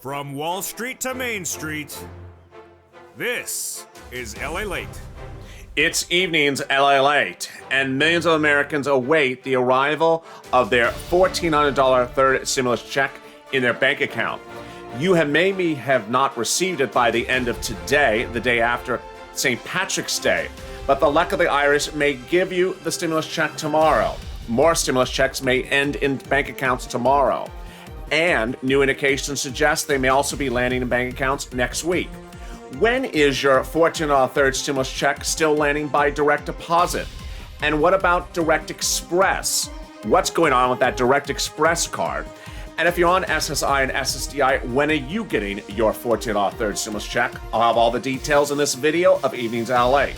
From Wall Street to Main Street, this is Lalate. It's evening's Lalate, and millions of Americans await the arrival of their $1,400 third stimulus check in their bank account. You maybe have not received it by the end of today, the day after St. Patrick's Day, but the luck of the Irish may give you the stimulus check tomorrow. More stimulus checks may end in bank accounts tomorrow, and new indications suggest they may also be landing in bank accounts next week. When is your $14 third stimulus check still landing by direct deposit? And what about Direct Express? What's going on with that Direct Express card? And if you're on SSI and SSDI, when are you getting your $14 third stimulus check? I'll have all the details in this video of Evenings LA.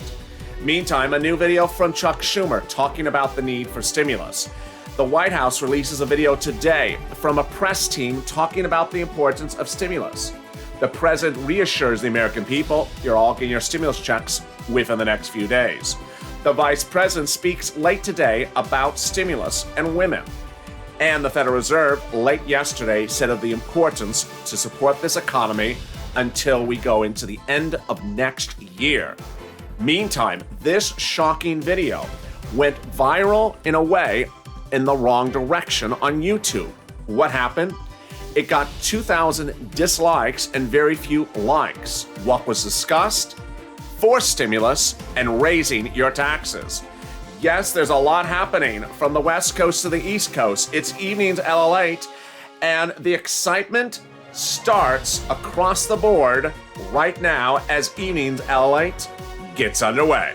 Meantime, a new video from Chuck Schumer talking about the need for stimulus. The White House releases a video today from a press team talking about the importance of stimulus. The president reassures the American people you're all getting your stimulus checks within the next few days. The vice president speaks late today about stimulus and women. And the Federal Reserve late yesterday said of the importance to support this economy until we go into the end of next year. Meantime, this shocking video went viral in a way in the wrong direction on YouTube. What happened? It got 2,000 dislikes and very few likes. What was discussed? Forced stimulus and raising your taxes. Yes, there's a lot happening from the West Coast to the East Coast. It's Evenings Lalate, and the excitement starts across the board right now as Evenings Lalate gets underway.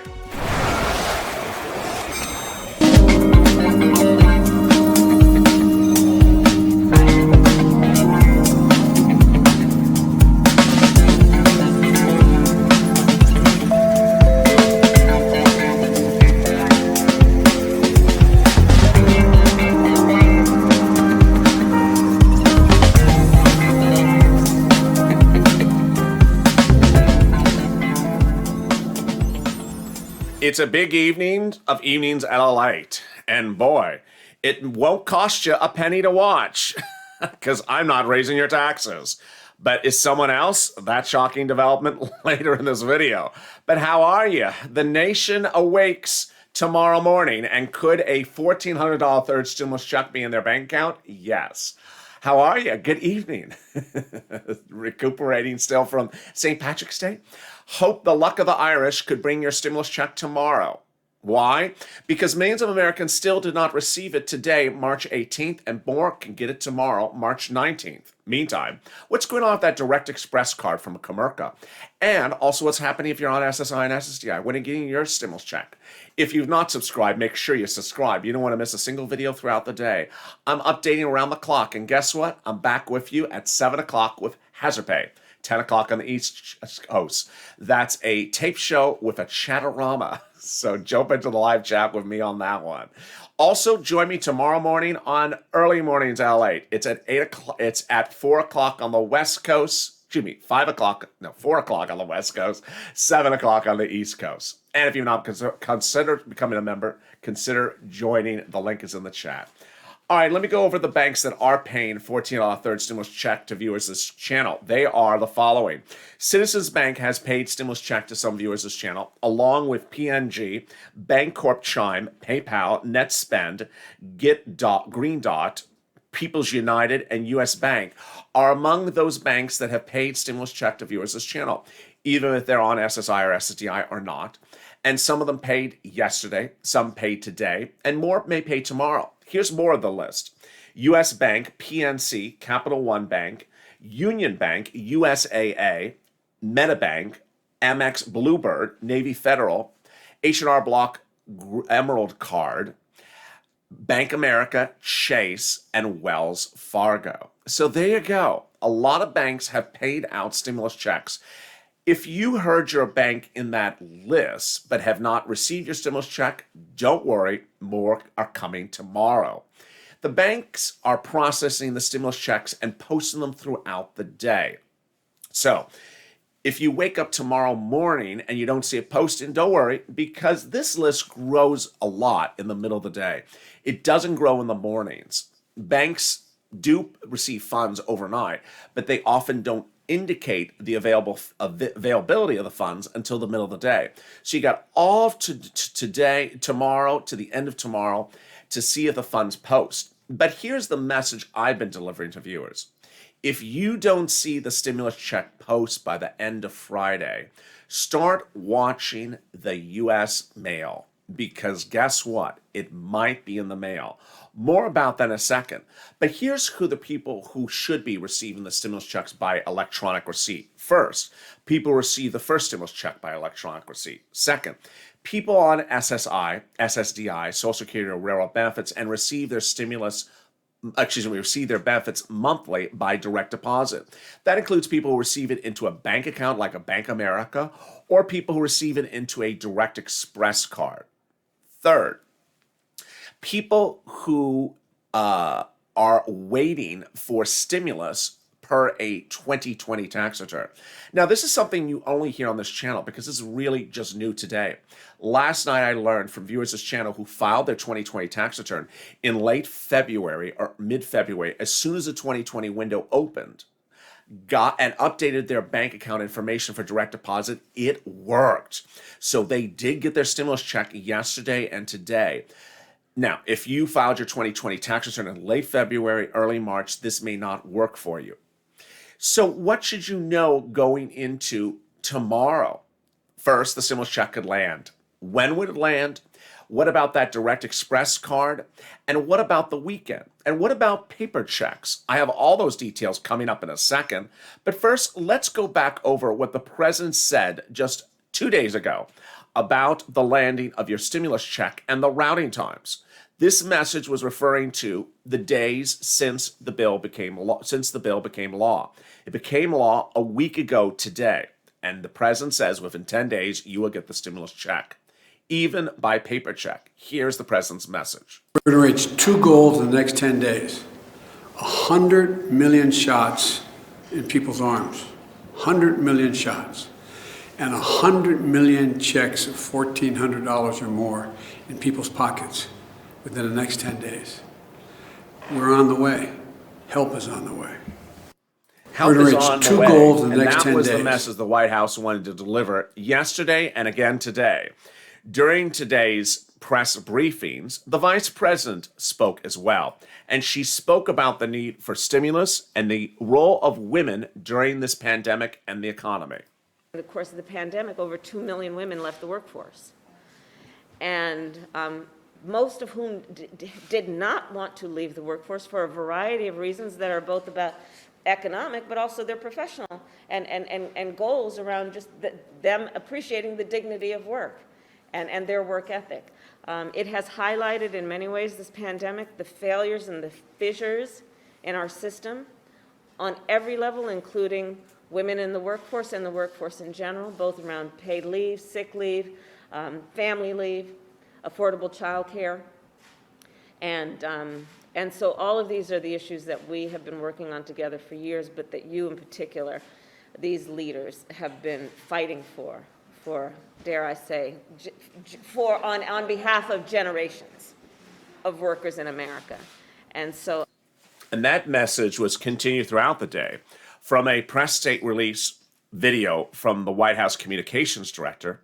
It's a big evening of Evenings Lalate, and boy, it won't cost you a penny to watch, because I'm not raising your taxes. But is someone else? That shocking development later in this video. But how are you? The nation awakes tomorrow morning, and could a $1,400 third stimulus check be in their bank account? Yes. How are you? Good evening. Recuperating still from St. Patrick's Day? Hope the luck of the Irish could bring your stimulus check tomorrow. Why? Because millions of Americans still did not receive it today, March 18th, and more can get it tomorrow, March 19th. Meantime, what's going on with that Direct Express card from Comerica? And also what's happening if you're on SSI and SSDI? When are you getting your stimulus check? If you've not subscribed, make sure you subscribe. You don't want to miss a single video throughout the day. I'm updating around the clock, and guess what? I'm back with you at 7 o'clock with Hazard Pay. 10 o'clock on the East Coast. That's a tape show with a chatterama. So jump into the live chat with me on that one. Also, join me tomorrow morning on Early Mornings LA. It's at 8 o'clock. It's at 4 o'clock on the West Coast. Excuse me, 4 o'clock on the West Coast, 7 o'clock on the East Coast. And if you've not considered becoming a member, consider joining. The link is in the chat. All right, let me go over the banks that are paying $14 third stimulus check to viewers this channel. They are the following. Citizens Bank has paid stimulus check to some viewers this channel, along with PNG, Bancorp Chime, PayPal, NetSpend, Green Dot, People's United, and US Bank are among those banks that have paid stimulus check to viewers this channel, even if they're on SSI or SSDI or not. And some of them paid yesterday, some paid today, and more may pay tomorrow. Here's more of the list. US Bank, PNC, Capital One Bank, Union Bank, USAA, MetaBank, Amex Bluebird, Navy Federal, H&R Block Emerald Card, Bank America, Chase, and Wells Fargo. So there you go. A lot of banks have paid out stimulus checks. If you heard your bank in that list but have not received your stimulus check, don't worry, more are coming tomorrow. The banks are processing the stimulus checks and posting them throughout the day. So if you wake up tomorrow morning and you don't see it posted, don't worry, because this list grows a lot in the middle of the day. It doesn't grow in the mornings. Banks do receive funds overnight, but they often don't indicate the availability of the funds until the middle of the day. So you got all of today, tomorrow, to the end of tomorrow to see if the funds post. But here's the message I've been delivering to viewers. If you don't see the stimulus check post by the end of Friday, start watching the U.S. mail, because guess what? It might be in the mail. More about that in a second. But here's who the people who should be receiving the stimulus checks by electronic receipt. First, people receive the first stimulus check by electronic receipt. Second, people on SSI, SSDI, Social Security or Railroad benefits, and receive their receive their benefits monthly by direct deposit. That includes people who receive it into a bank account like a Bank America, or people who receive it into a direct express card. Third, people who are waiting for stimulus per a 2020 tax return. Now, this is something you only hear on this channel because it's really just new today. Last night, I learned from viewers of this channel who filed their 2020 tax return in late February or mid-February, as soon as the 2020 window opened, got and updated their bank account information for direct deposit. It worked. So they did get their stimulus check yesterday and today. Now, if you filed your 2020 tax return in late February, early March, this may not work for you. So what should you know going into tomorrow? First, the stimulus check could land. When would it land? What about that direct express card? And what about the weekend? And what about paper checks? I have all those details coming up in a second. But first, let's go back over what the president said just 2 days ago about the landing of your stimulus check and the routing times. This message was referring to the days since the bill became law. It became law a week ago today, and the president says within 10 days you will get the stimulus check, even by paper check. Here's the president's message. We're going to reach two goals in the next 10 days. 100 million shots in people's arms. 100 million shots. And 100 million checks of $1,400 or more in people's pockets within the next 10 days. We're on the way. Help is on the way. Help is on the way. Goals in the next 10 days. And that was the message the White House wanted to deliver yesterday and again today. During today's press briefings, the vice president spoke as well, and she spoke about the need for stimulus and the role of women during this pandemic and the economy. In the course of the pandemic, over 2 million women left the workforce, and most of whom did not want to leave the workforce for a variety of reasons that are both about economic, but also their professional and goals around just them appreciating the dignity of work and their work ethic. It has highlighted in many ways, this pandemic, the failures and the fissures in our system on every level, including women in the workforce and the workforce in general, both around paid leave, sick leave, family leave, affordable child care. And so all of these are the issues that we have been working on together for years, but that you in particular, these leaders, have been fighting for, dare I say, on behalf of generations of workers in America. And that message was continued throughout the day from a press state release video from the White House communications director,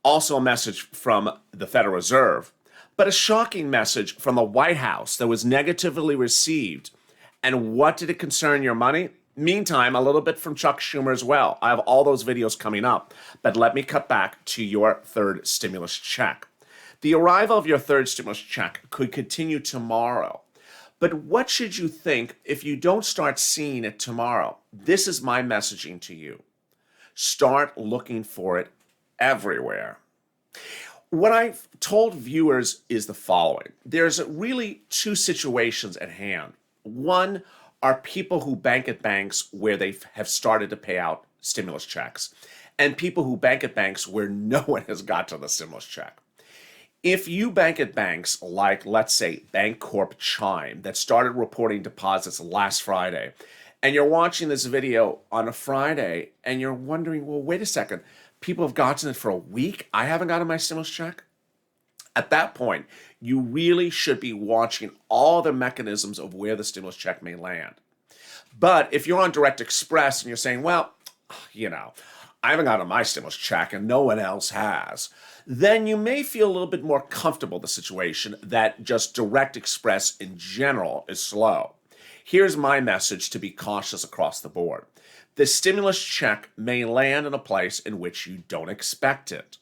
also a message from the Federal Reserve, but a shocking message from the White House that was negatively received. And what did it concern your money? Meantime, a little bit from Chuck Schumer as well. I have all those videos coming up, but let me cut back to your third stimulus check. The arrival of your third stimulus check could continue tomorrow. But what should you think if you don't start seeing it tomorrow? This is my messaging to you. Start looking for it everywhere. What I've told viewers is the following. There's really two situations at hand. One are people who bank at banks where they have started to pay out stimulus checks, and people who bank at banks where no one has got to the stimulus check. If you bank at banks like, let's say, Bancorp Chime, that started reporting deposits last Friday, and you're watching this video on a Friday, and you're wondering, well, wait a second, people have gotten it for a week? I haven't gotten my stimulus check? At that point, you really should be watching all the mechanisms of where the stimulus check may land. But if you're on Direct Express and you're saying, well, I haven't gotten my stimulus check and no one else has, then you may feel a little bit more comfortable with the situation that just Direct Express in general is slow. Here's my message to be cautious across the board. The stimulus check may land in a place in which you don't expect it.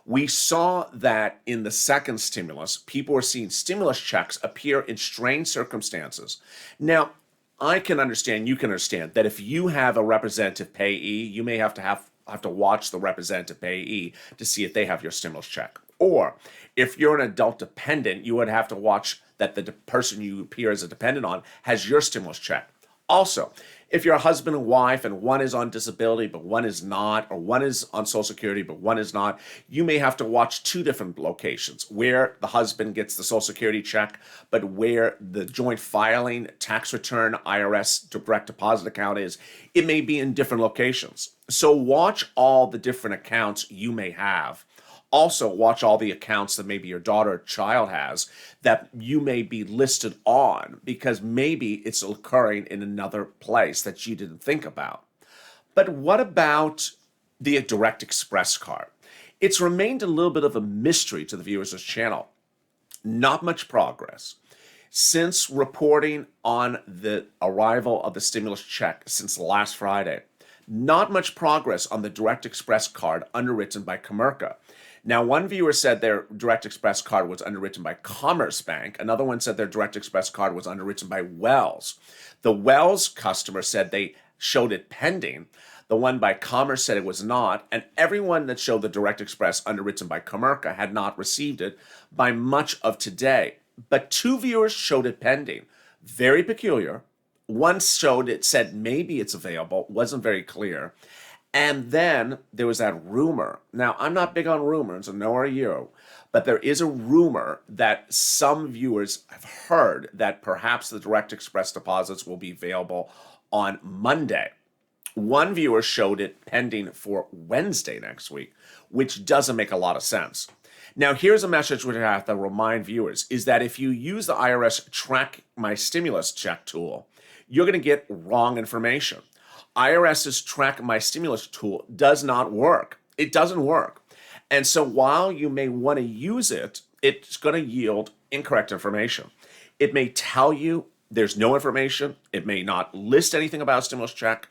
We saw that in the second stimulus, people were seeing stimulus checks appear in strange circumstances. Now, I can understand, you can understand, that if you have a representative payee, you may have to watch the representative payee to see if they have your stimulus check. Or if you're an adult dependent, you would have to watch that the person you appear as a dependent on has your stimulus check. Also, if you're a husband and wife and one is on disability but one is not, or one is on Social Security but one is not, you may have to watch two different locations, where the husband gets the Social Security check but where the joint filing, tax return, IRS direct deposit account is. It may be in different locations. So watch all the different accounts you may have. Also, watch all the accounts that maybe your daughter or child has that you may be listed on, because maybe it's occurring in another place that you didn't think about. But what about the Direct Express card? It's remained a little bit of a mystery to the viewers of this channel. Not much progress. Since reporting on the arrival of the stimulus check since last Friday, not much progress on the Direct Express card underwritten by Comerica. Now, one viewer said their Direct Express card was underwritten by Commerce Bank. Another one said their Direct Express card was underwritten by Wells. The Wells customer said they showed it pending. The one by Commerce said it was not. And everyone that showed the Direct Express underwritten by Comerica had not received it by much of today. But two viewers showed it pending. Very peculiar. One showed it, said maybe it's available, wasn't very clear. And then there was that rumor. Now, I'm not big on rumors, and nor are you, but there is a rumor that some viewers have heard that perhaps the Direct Express deposits will be available on Monday. One viewer showed it pending for Wednesday next week, which doesn't make a lot of sense. Now, here's a message which I have to remind viewers, is that if you use the IRS Track My Stimulus Check tool, you're going to get wrong information. IRS's Track My Stimulus tool does not work. It doesn't work. And so while you may want to use it, it's going to yield incorrect information. It may tell you there's no information. It may not list anything about a stimulus check,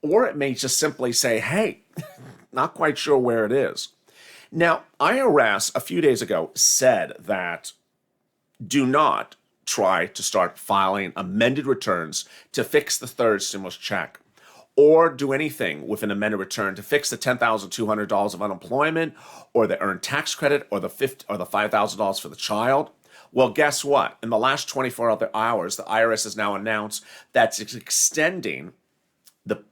or it may just simply say, hey, not quite sure where it is. Now, IRS a few days ago said that do not try to start filing amended returns to fix the third stimulus check, or do anything with an amended return to fix the $10,200 of unemployment, or the earned tax credit, or the $5,000 for the child. Well, guess what? In the last 24 hours, the IRS has now announced that it's extending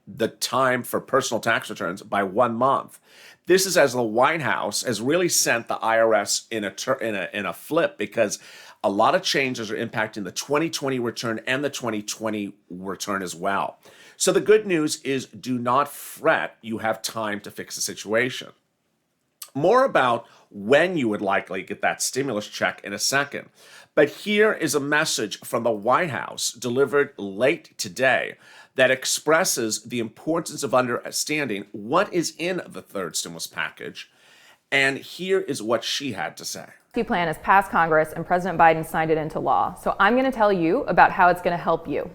the time for personal tax returns by 1 month. This is as the White House has really sent the IRS in a flip, because a lot of changes are impacting the 2020 return and the 2020 return as well. So the good news is, do not fret. You have time to fix the situation. More about when you would likely get that stimulus check in a second. But here is a message from the White House delivered late today that expresses the importance of understanding what is in the third stimulus package. And here is what she had to say. The plan has passed Congress and President Biden signed it into law. So I'm going to tell you about how it's going to help you.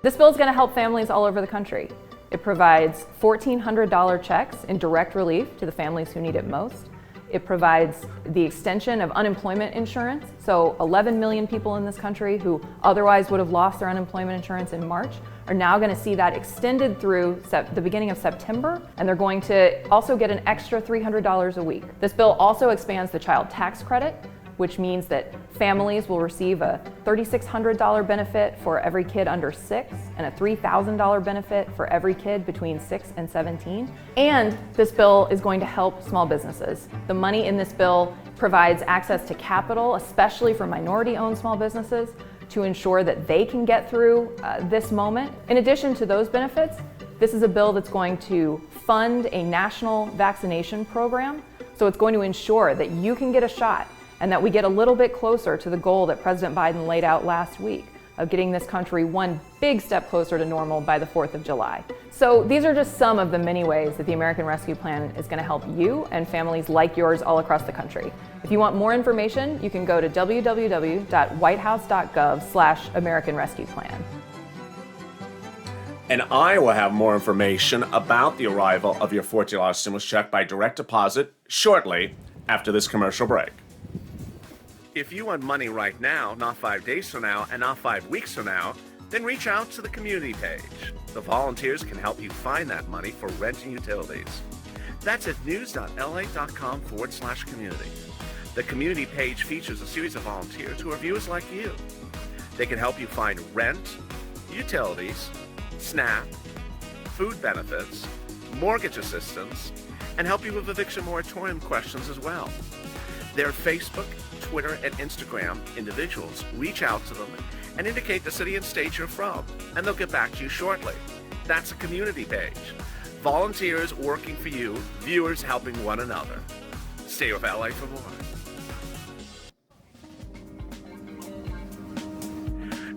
This bill is going to help families all over the country. It provides $1,400 checks in direct relief to the families who need it most. It provides the extension of unemployment insurance. So 11 million people in this country who otherwise would have lost their unemployment insurance in March are now going to see that extended through the beginning of September, and they're going to also get an extra $300 a week. This bill also expands the child tax credit, which means that families will receive a $3,600 benefit for every kid under 6 and a $3,000 benefit for every kid between 6 and 17. And this bill is going to help small businesses. The money in this bill provides access to capital, especially for minority-owned small businesses, to ensure that they can get through this moment. In addition to those benefits, this is a bill that's going to fund a national vaccination program. So it's going to ensure that you can get a shot and that we get a little bit closer to the goal that President Biden laid out last week of getting this country one big step closer to normal by the 4th of July. So these are just some of the many ways that the American Rescue Plan is going to help you and families like yours all across the country. If you want more information, you can go to www.whitehouse.gov/American Rescue Plan. And I will have more information about the arrival of your $40 stimulus check by direct deposit shortly after this commercial break. If you want money right now, not 5 days from now, and not 5 weeks from now, then reach out to the community page. The volunteers can help you find that money for rent and utilities. That's at news.la.com/community. The community page features a series of volunteers who are viewers like you. They can help you find rent, utilities, SNAP, food benefits, mortgage assistance, and help you with eviction moratorium questions as well. Their Facebook, Twitter, and Instagram individuals reach out to them and indicate the city and state you're from, and they'll get back to you shortly. That's a community page. Volunteers working for you, viewers helping one another. Stay with LA for more.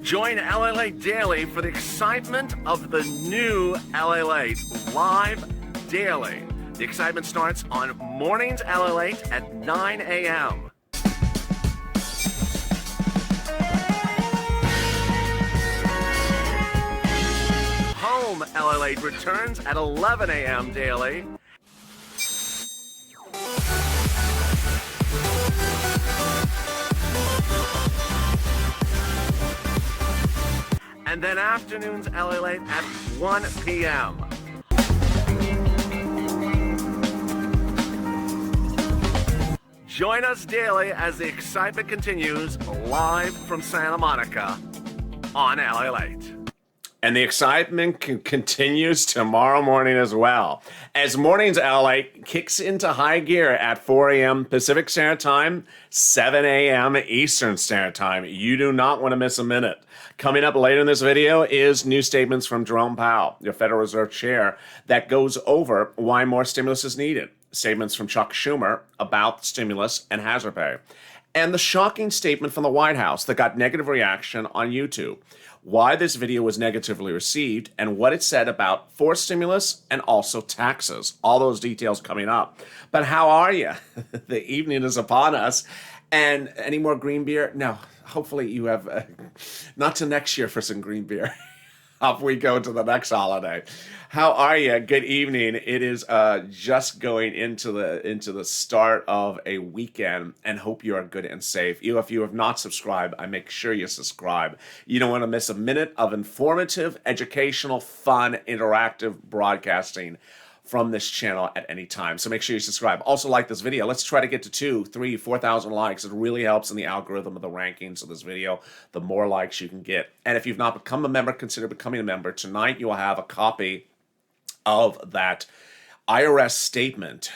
Join LA Daily for the excitement of the new LA Live Daily. The excitement starts on mornings LA at 9 a.m. Home LA returns at 11 a.m. daily. And then afternoons LA at 1 p.m. Join us daily as the excitement continues live from Santa Monica on LA Late. And the excitement continues tomorrow morning as well, as Mornings LA kicks into high gear at 4 a.m. Pacific Standard Time, 7 a.m. Eastern Standard Time. You do not want to miss a minute. Coming up later in this video is new statements from Jerome Powell, your Federal Reserve Chair, that goes over why more stimulus is needed. Statements from Chuck Schumer about stimulus and hazard pay. And the shocking statement from the White House that got negative reaction on YouTube. Why this video was negatively received and what it said about forced stimulus and also taxes. All those details coming up. But how are you? The evening is upon us. And any more green beer? No. Hopefully you have, not to next year for some green beer. Off we go to the next holiday. How are you? Good evening. It is just going into the start of a weekend, and hope you are good and safe. If you have not subscribed, I make sure you subscribe. You don't want to miss a minute of informative, educational, fun, interactive broadcasting from this channel at any time. So make sure you subscribe. Also like this video. Let's try to get to 2,000, 3,000, 4,000 likes. It really helps in the algorithm of the rankings of this video. The more likes you can get. And if you've not become a member, consider becoming a member. Tonight you will have a copy of that IRS statement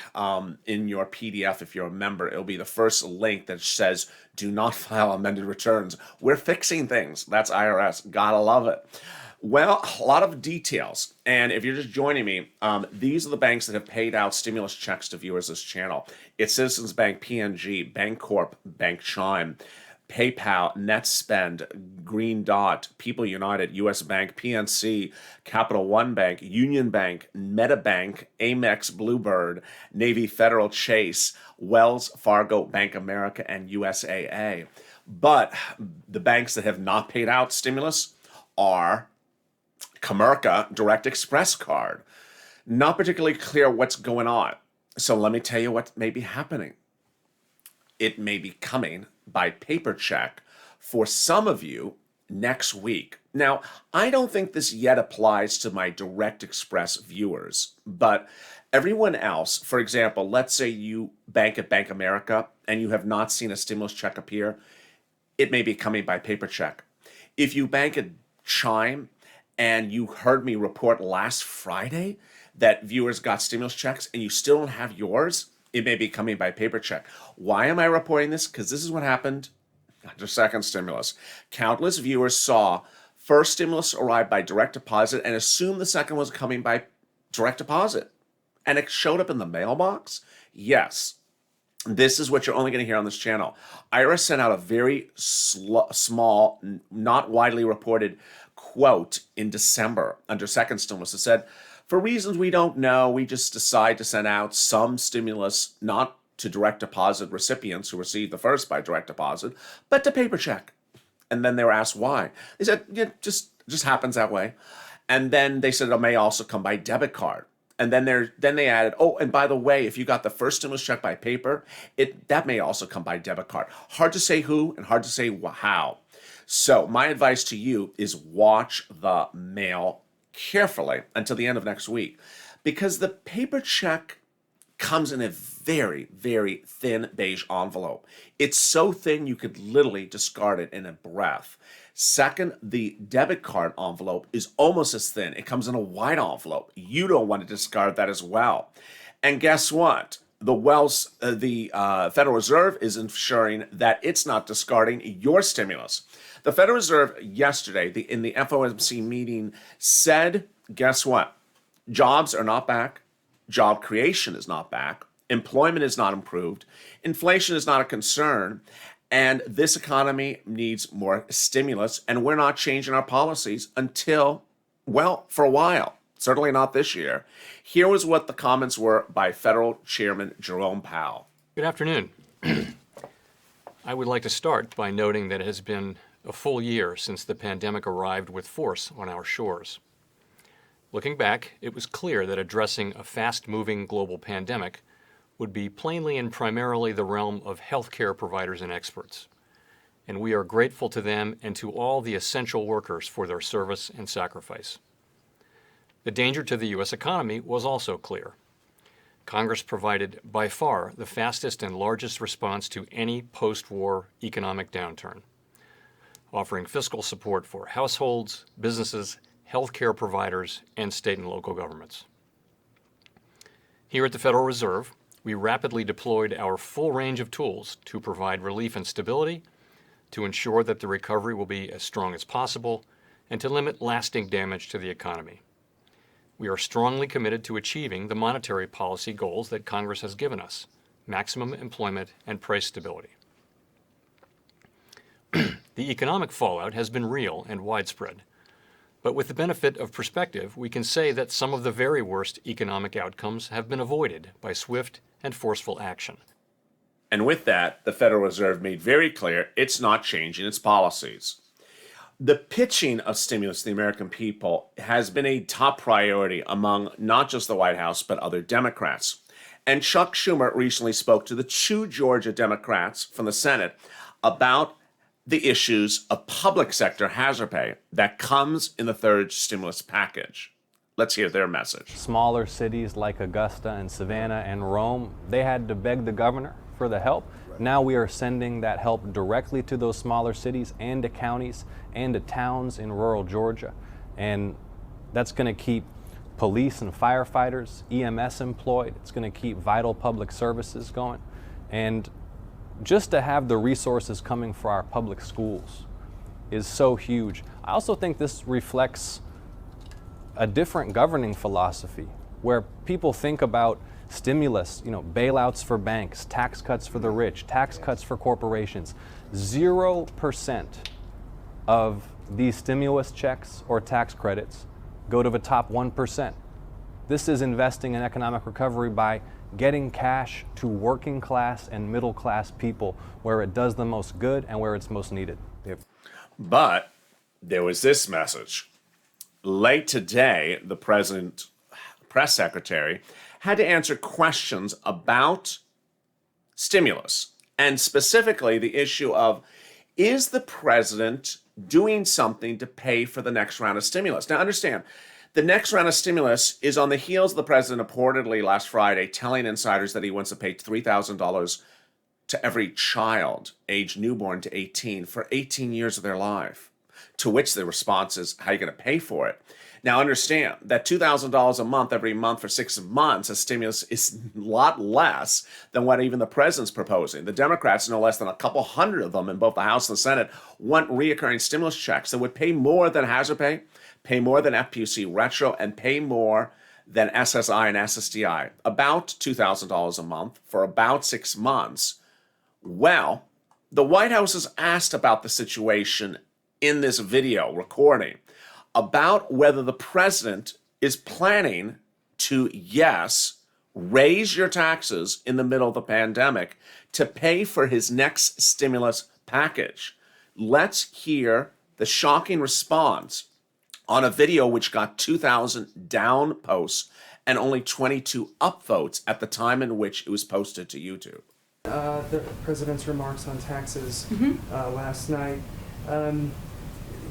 in your PDF if you're a member. It'll be the first link that says, do not file amended returns. We're fixing things. That's IRS. Gotta love it. Well, a lot of details. And if you're just joining me, these are the banks that have paid out stimulus checks to viewers of this channel. It's Citizens Bank, PNG, Bancorp, Bank Chime, PayPal, NetSpend, Green Dot, People United, US Bank, PNC, Capital One Bank, Union Bank, MetaBank, Amex, Bluebird, Navy Federal, Chase, Wells Fargo, Bank America, and USAA. But the banks that have not paid out stimulus are Comerica Direct Express Card. Not particularly clear what's going on. So let me tell you what may be happening. It may be coming by paper check for some of you next week. Now, I don't think this yet applies to my Direct Express viewers, but everyone else, for example, let's say you bank at Bank America and you have not seen a stimulus check appear, it may be coming by paper check. If you bank at Chime and you heard me report last Friday that viewers got stimulus checks and you still don't have yours, it may be coming by paper check. Why am I reporting this? Because this is what happened under second stimulus. Countless viewers saw first stimulus arrive by direct deposit and assumed the second was coming by direct deposit. And it showed up in the mailbox? Yes. This is what you're only going to hear on this channel. IRS sent out a very small, not widely reported quote in December under second stimulus. It said, for reasons we don't know, we just decide to send out some stimulus, not to direct deposit recipients who received the first by direct deposit, but to paper check. And then they were asked why. They said, yeah, just happens that way. And then they said it may also come by debit card. And then they added, oh, and by the way, if you got the first stimulus check by paper, that may also come by debit card. Hard to say who and hard to say how. So my advice to you is watch the mail carefully until the end of next week, because the paper check comes in a very, very thin beige envelope. It's so thin you could literally discard it in a breath. Second, the debit card envelope is almost as thin. It comes in a wide envelope. You don't want to discard that as well. And guess what? The Federal Reserve is ensuring that it's not discarding your stimulus. The Federal Reserve yesterday, in the FOMC meeting, said, guess what? Jobs are not back. Job creation is not back. Employment is not improved. Inflation is not a concern. And this economy needs more stimulus. And we're not changing our policies until, well, for a while. Certainly not this year. Here was what the comments were by Federal Chairman Jerome Powell. Good afternoon. I would like to start by noting that it has been a full year since the pandemic arrived with force on our shores. Looking back, it was clear that addressing a fast-moving global pandemic would be plainly and primarily the realm of healthcare providers and experts. And we are grateful to them and to all the essential workers for their service and sacrifice. The danger to the U.S. economy was also clear. Congress provided by far the fastest and largest response to any post-war economic downturn, offering fiscal support for households, businesses, healthcare providers, and state and local governments. Here at the Federal Reserve, we rapidly deployed our full range of tools to provide relief and stability, to ensure that the recovery will be as strong as possible, and to limit lasting damage to the economy. We are strongly committed to achieving the monetary policy goals that Congress has given us: maximum employment and price stability. The economic fallout has been real and widespread. But with the benefit of perspective, we can say that some of the very worst economic outcomes have been avoided by swift and forceful action. And with that, the Federal Reserve made very clear it's not changing its policies. The pitching of stimulus to the American people has been a top priority among not just the White House, but other Democrats. And Chuck Schumer recently spoke to the two Georgia Democrats from the Senate about the issues of public sector hazard pay that comes in the third stimulus package. Let's hear their message. Smaller cities like Augusta and Savannah and Rome, they had to beg the governor for the help. Now we are sending that help directly to those smaller cities and to counties and to towns in rural Georgia. And that's going to keep police and firefighters, EMS employed. It's going to keep vital public services going. And just to have the resources coming for our public schools is so huge. I also think this reflects a different governing philosophy where people think about stimulus, bailouts for banks, tax cuts for the rich, tax cuts for corporations. 0% of these stimulus checks or tax credits go to the top 1%. This is investing in economic recovery by getting cash to working class and middle class people where it does the most good and where it's most needed. But there was this message. Late today, the president, press secretary, had to answer questions about stimulus, and specifically the issue of, is the president doing something to pay for the next round of stimulus? Now understand, the next round of stimulus is on the heels of the president reportedly last Friday telling insiders that he wants to pay $3,000 to every child aged newborn to 18 for 18 years of their life. To which the response is, how are you going to pay for it? Now understand that $2,000 a month every month for 6 months as stimulus is a lot less than what even the president's proposing. The Democrats, no less than a couple hundred of them in both the House and the Senate, want reoccurring stimulus checks that would pay more than hazard pay more than FPC retro, and pay more than SSI and SSDI. About $2,000 a month for about 6 months. Well, the White House has asked about the situation in this video recording about whether the president is planning to, yes, raise your taxes in the middle of the pandemic to pay for his next stimulus package. Let's hear the shocking response on a video which got 2,000 down posts and only 22 upvotes at the time in which it was posted to YouTube. The president's remarks on taxes last night.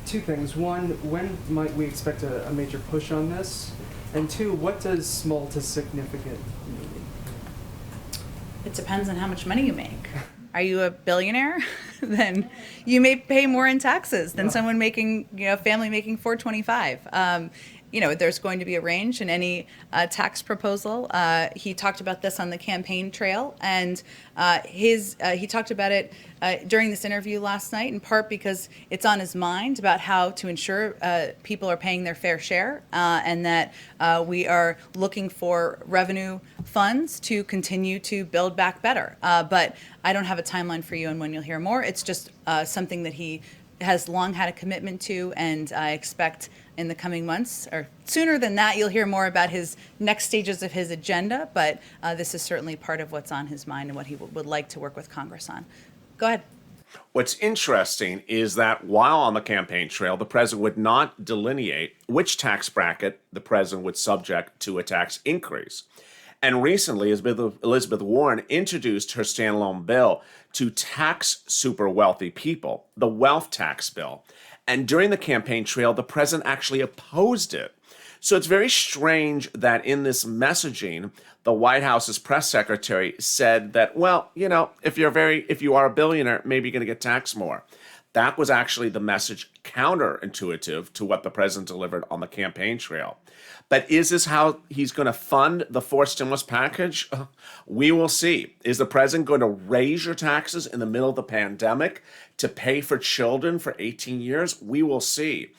Two things. One, when might we expect a major push on this? And two, what does small to significant mean? It depends on how much money you make. Are you a billionaire? Then you may pay more in taxes than someone making, family making $425. There's going to be a range in any tax proposal. He talked about this on the campaign trail, and he talked about it during this interview last night, in part because it's on his mind about how to ensure people are paying their fair share, and that we are looking for revenue funds to continue to build back better. But I don't have a timeline for you on when you'll hear more. It's just something that he has long had a commitment to, and I expect in the coming months, or sooner than that, you'll hear more about his next stages of his agenda, but this is certainly part of what's on his mind and what he would like to work with Congress on. Go ahead. What's interesting is that while on the campaign trail, the president would not delineate which tax bracket the president would subject to a tax increase. And recently, Elizabeth Warren introduced her standalone bill to tax super wealthy people, the wealth tax bill. And during the campaign trail, the president actually opposed it. So it's very strange that in this messaging, the White House's press secretary said that, well, if you are a billionaire, maybe you're going to get taxed more. That was actually the message counterintuitive to what the president delivered on the campaign trail. But is this how he's going to fund the fourth stimulus package? We will see. Is the president going to raise your taxes in the middle of the pandemic to pay for children for 18 years? We will see.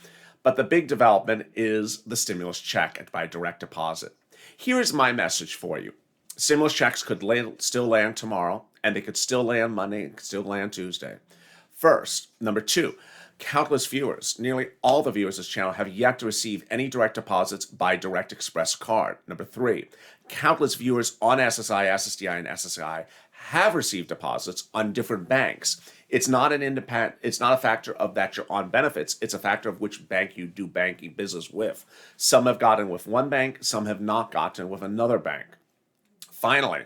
But the big development is the stimulus check by direct deposit. Here is my message for you. Stimulus checks could still land tomorrow, and they could still land Monday, and could still land Tuesday. First, number two, countless viewers, nearly all the viewers of this channel, have yet to receive any direct deposits by Direct Express card. Number three, countless viewers on SSI, SSDI, and SSI have received deposits on different banks. It's not a factor of that you're on benefits. It's a factor of which bank you do banking business with. Some have gotten with one bank, some have not gotten with another bank. Finally,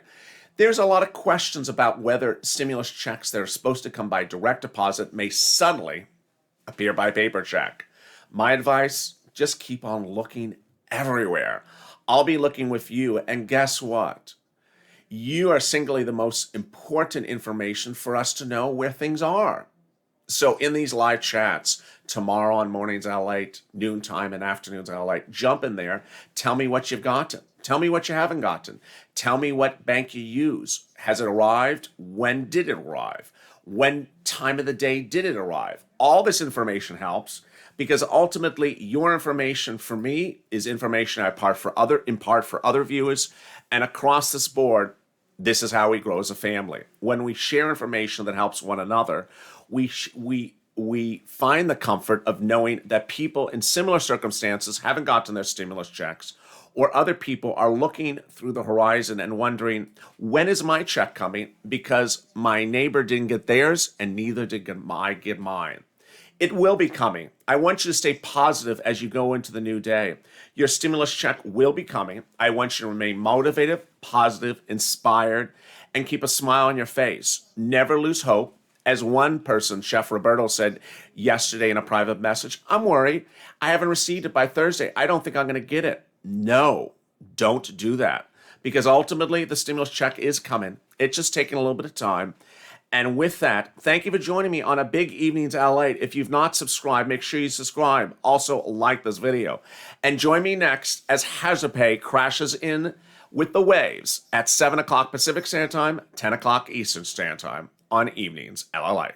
there's a lot of questions about whether stimulus checks that are supposed to come by direct deposit may suddenly appear by paper check. My advice, just keep on looking everywhere. I'll be looking with you, and guess what? You are singly the most important information for us to know where things are. So in these live chats, tomorrow on Mornings at Lalate, noontime and afternoons at Lalate, jump in there, tell me what you've gotten. Tell me what you haven't gotten. Tell me what bank you use. Has it arrived? When did it arrive? When time of the day did it arrive? All this information helps because ultimately your information for me is information I impart for other viewers, and across this board, this is how we grow as a family. When we share information that helps one another, we find the comfort of knowing that people in similar circumstances haven't gotten their stimulus checks, or other people are looking through the horizon and wondering, when is my check coming? Because my neighbor didn't get theirs and neither did I get mine. It will be coming. I want you to stay positive as you go into the new day. Your stimulus check will be coming. I want you to remain motivated, positive, inspired, and keep a smile on your face. Never lose hope. As one person, Chef Roberto, said yesterday in a private message, I'm worried. I haven't received it by Thursday. I don't think I'm going to get it. No, don't do that. Because ultimately, the stimulus check is coming. It's just taking a little bit of time. And with that, thank you for joining me on a big Evenings at Lalate. If you've not subscribed, make sure you subscribe. Also, like this video. And join me next as Hazapay crashes in with the waves at 7 o'clock Pacific Standard Time, 10 o'clock Eastern Standard Time on Evenings at Lalate.